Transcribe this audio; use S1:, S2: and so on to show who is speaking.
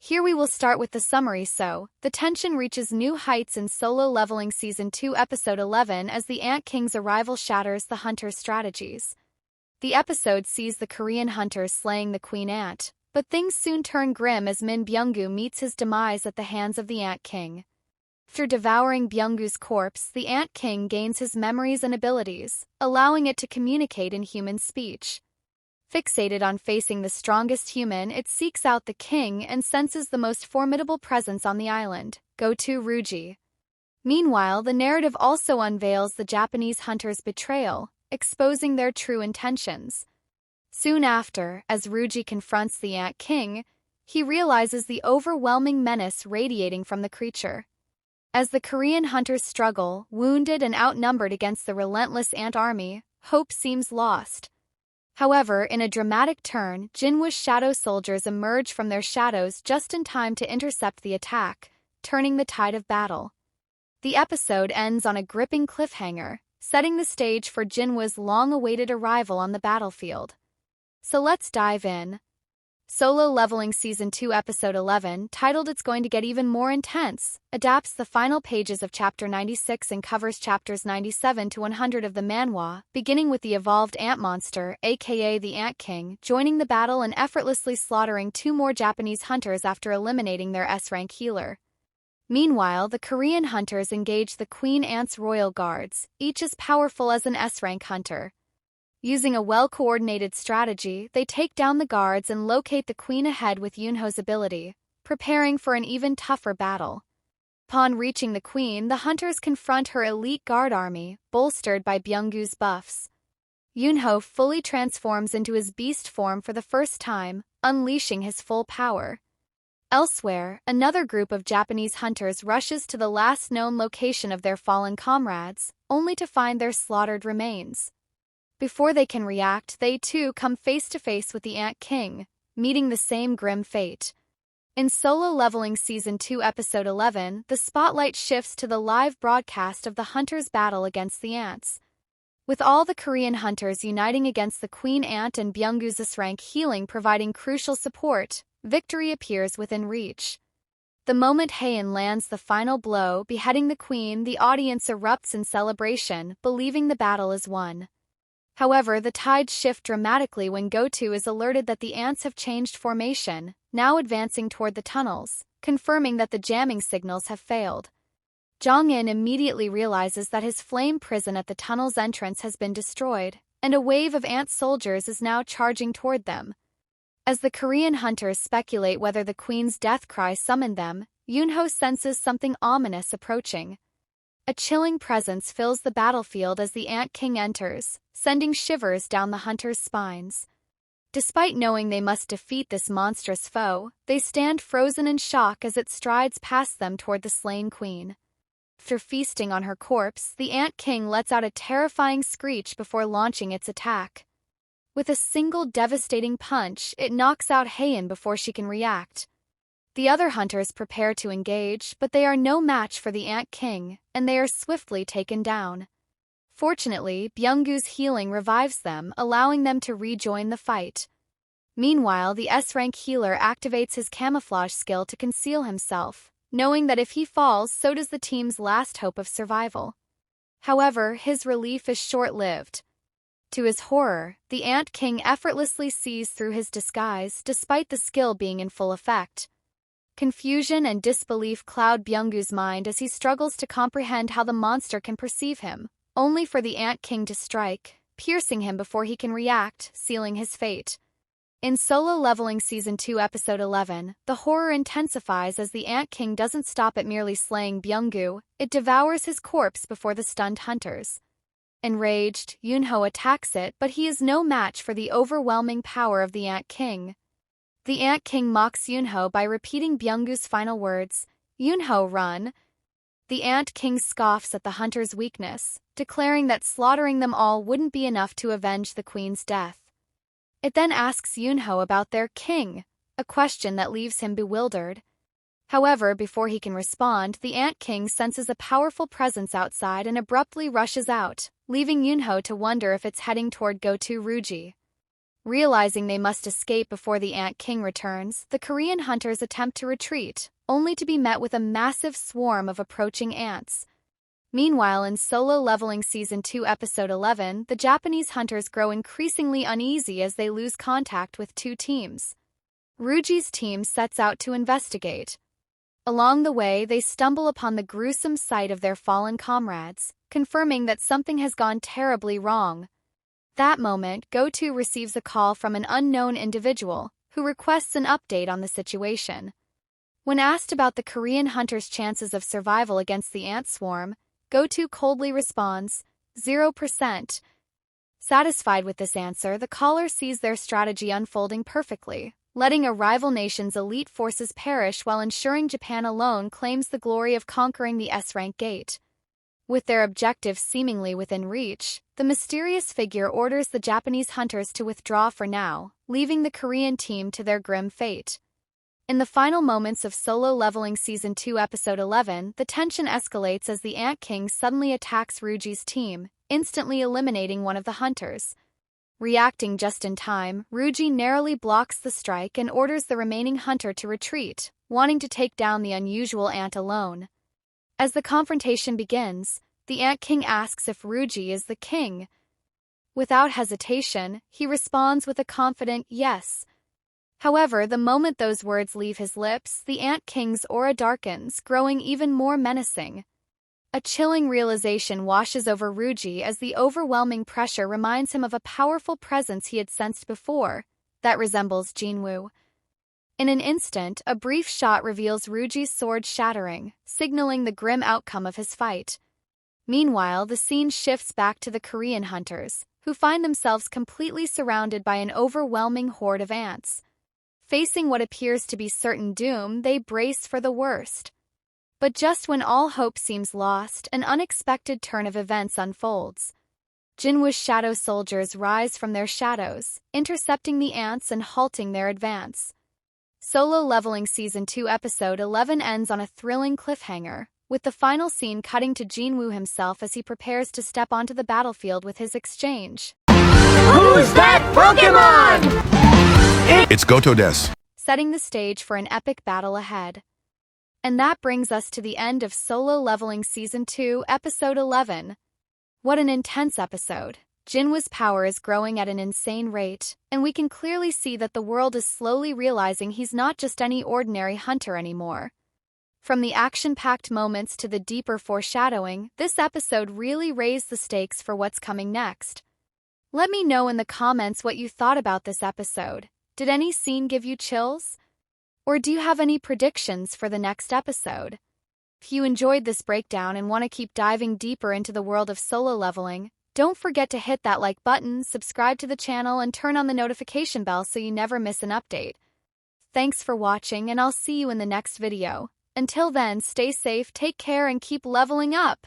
S1: Here we will start with the summary. The tension reaches new heights in Solo Leveling Season 2 Episode 11 as the Ant King's arrival shatters the hunters' strategies. The episode sees the Korean hunters slaying the Queen Ant, but things soon turn grim as Min Byung-gu meets his demise at the hands of the Ant King. Through devouring Byung-gu's corpse, the Ant King gains his memories and abilities, allowing it to communicate in human speech. Fixated on facing the strongest human, it seeks out the king and senses the most formidable presence on the island, Go-To Ruji. Meanwhile, the narrative also unveils the Japanese hunters' betrayal, exposing their true intentions. Soon after, as Ruji confronts the Ant King, he realizes the overwhelming menace radiating from the creature. As the Korean hunters struggle, wounded and outnumbered against the relentless ant army, hope seems lost. However, in a dramatic turn, Jinwoo's shadow soldiers emerge from their shadows just in time to intercept the attack, turning the tide of battle. The episode ends on a gripping cliffhanger, setting the stage for Jinwoo's long-awaited arrival on the battlefield. So let's dive in. Solo Leveling Season 2 Episode 11, titled It's Going to Get Even More Intense, adapts the final pages of Chapter 96 and covers chapters 97 to 100 of the manhwa, beginning with the evolved ant monster, aka the Ant King, joining the battle and effortlessly slaughtering 2 more Japanese hunters after eliminating their S-rank healer. Meanwhile, the Korean hunters engage the Queen Ant's royal guards, each as powerful as an S-rank hunter. Using a well-coordinated strategy, they take down the guards and locate the queen ahead with Yunho's ability, preparing for an even tougher battle. Upon reaching the queen, the hunters confront her elite guard army, bolstered by Byung-gu's buffs. Yunho fully transforms into his beast form for the first time, unleashing his full power. Elsewhere, another group of Japanese hunters rushes to the last known location of their fallen comrades, only to find their slaughtered remains. Before they can react, they too come face to face with the Ant King, meeting the same grim fate. In Solo Leveling Season 2 Episode 11, the spotlight shifts to the live broadcast of the hunters' battle against the ants. With all the Korean hunters uniting against the Queen Ant and Byung-gu's S-rank healing providing crucial support, victory appears within reach. The moment Haein lands the final blow, beheading the queen, the audience erupts in celebration, believing the battle is won. However, the tides shift dramatically when Go-To is alerted that the ants have changed formation, now advancing toward the tunnels, confirming that the jamming signals have failed. Jong-in immediately realizes that his flame prison at the tunnel's entrance has been destroyed, and a wave of ant soldiers is now charging toward them. As the Korean hunters speculate whether the queen's death cry summoned them, Yunho senses something ominous approaching. A chilling presence fills the battlefield as the Ant King enters, sending shivers down the hunters' spines. Despite knowing they must defeat this monstrous foe, they stand frozen in shock as it strides past them toward the slain queen. After feasting on her corpse, the Ant King lets out a terrifying screech before launching its attack. With a single devastating punch, it knocks out Haein before she can react. The other hunters prepare to engage, but they are no match for the Ant King, and they are swiftly taken down. Fortunately, Byung-gu's healing revives them, allowing them to rejoin the fight. Meanwhile, the S-rank healer activates his camouflage skill to conceal himself, knowing that if he falls, so does the team's last hope of survival. However, his relief is short-lived. To his horror, the Ant King effortlessly sees through his disguise, despite the skill being in full effect. Confusion and disbelief cloud Byung-gu's mind as he struggles to comprehend how the monster can perceive him, only for the Ant King to strike, piercing him before he can react, sealing his fate. In Solo Leveling Season 2 Episode 11, the horror intensifies as the Ant King doesn't stop at merely slaying Byung-gu, it devours his corpse before the stunned hunters. Enraged, Yunho attacks it, but he is no match for the overwhelming power of the Ant King. The Ant King mocks Yunho by repeating Byung-gu's final words, "Yunho, run!" The Ant King scoffs at the hunter's weakness, declaring that slaughtering them all wouldn't be enough to avenge the queen's death. It then asks Yunho about their king, a question that leaves him bewildered. However, before he can respond, the Ant King senses a powerful presence outside and abruptly rushes out, leaving Yunho to wonder if it's heading toward Go-To Ruji. Realizing they must escape before the Ant King returns, the Korean hunters attempt to retreat, only to be met with a massive swarm of approaching ants. Meanwhile, in Solo Leveling Season 2 Episode 11, the Japanese hunters grow increasingly uneasy as they lose contact with two teams. Ryuji's team sets out to investigate. Along the way, they stumble upon the gruesome sight of their fallen comrades, confirming that something has gone terribly wrong. That moment, Goto receives a call from an unknown individual, who requests an update on the situation. When asked about the Korean hunters' chances of survival against the ant swarm, Goto coldly responds, 0%. Satisfied with this answer, the caller sees their strategy unfolding perfectly, letting a rival nation's elite forces perish while ensuring Japan alone claims the glory of conquering the S-rank gate. With their objectives seemingly within reach, the mysterious figure orders the Japanese hunters to withdraw for now, leaving the Korean team to their grim fate. In the final moments of Solo Leveling Season 2 Episode 11, the tension escalates as the Ant King suddenly attacks Ryuji's team, instantly eliminating one of the hunters. Reacting just in time, Ryuji narrowly blocks the strike and orders the remaining hunter to retreat, wanting to take down the unusual ant alone. As the confrontation begins, the Ant King asks if Ryuji is the king. Without hesitation, he responds with a confident yes. However, the moment those words leave his lips, the Ant King's aura darkens, growing even more menacing. A chilling realization washes over Ryuji as the overwhelming pressure reminds him of a powerful presence he had sensed before, that resembles Jinwoo. In an instant, a brief shot reveals Ryuji's sword shattering, signaling the grim outcome of his fight. Meanwhile, the scene shifts back to the Korean hunters, who find themselves completely surrounded by an overwhelming horde of ants. Facing what appears to be certain doom, they brace for the worst. But just when all hope seems lost, an unexpected turn of events unfolds. Jinwoo's shadow soldiers rise from their shadows, intercepting the ants and halting their advance. Solo Leveling Season 2 Episode 11 ends on a thrilling cliffhanger, with the final scene cutting to Jinwoo himself as he prepares to step onto the battlefield with his exchange.
S2: Who's that Pokémon?
S3: It's Goto des.
S1: Setting the stage for an epic battle ahead. And that brings us to the end of Solo Leveling Season 2 Episode 11. What an intense episode. Jinwoo's power is growing at an insane rate, and we can clearly see that the world is slowly realizing he's not just any ordinary hunter anymore. From the action-packed moments to the deeper foreshadowing, this episode really raised the stakes for what's coming next. Let me know in the comments what you thought about this episode. Did any scene give you chills? Or do you have any predictions for the next episode? If you enjoyed this breakdown and want to keep diving deeper into the world of solo leveling, don't forget to hit that like button, subscribe to the channel, and turn on the notification bell so you never miss an update. Thanks for watching, and I'll see you in the next video. Until then, stay safe, take care, and keep leveling up!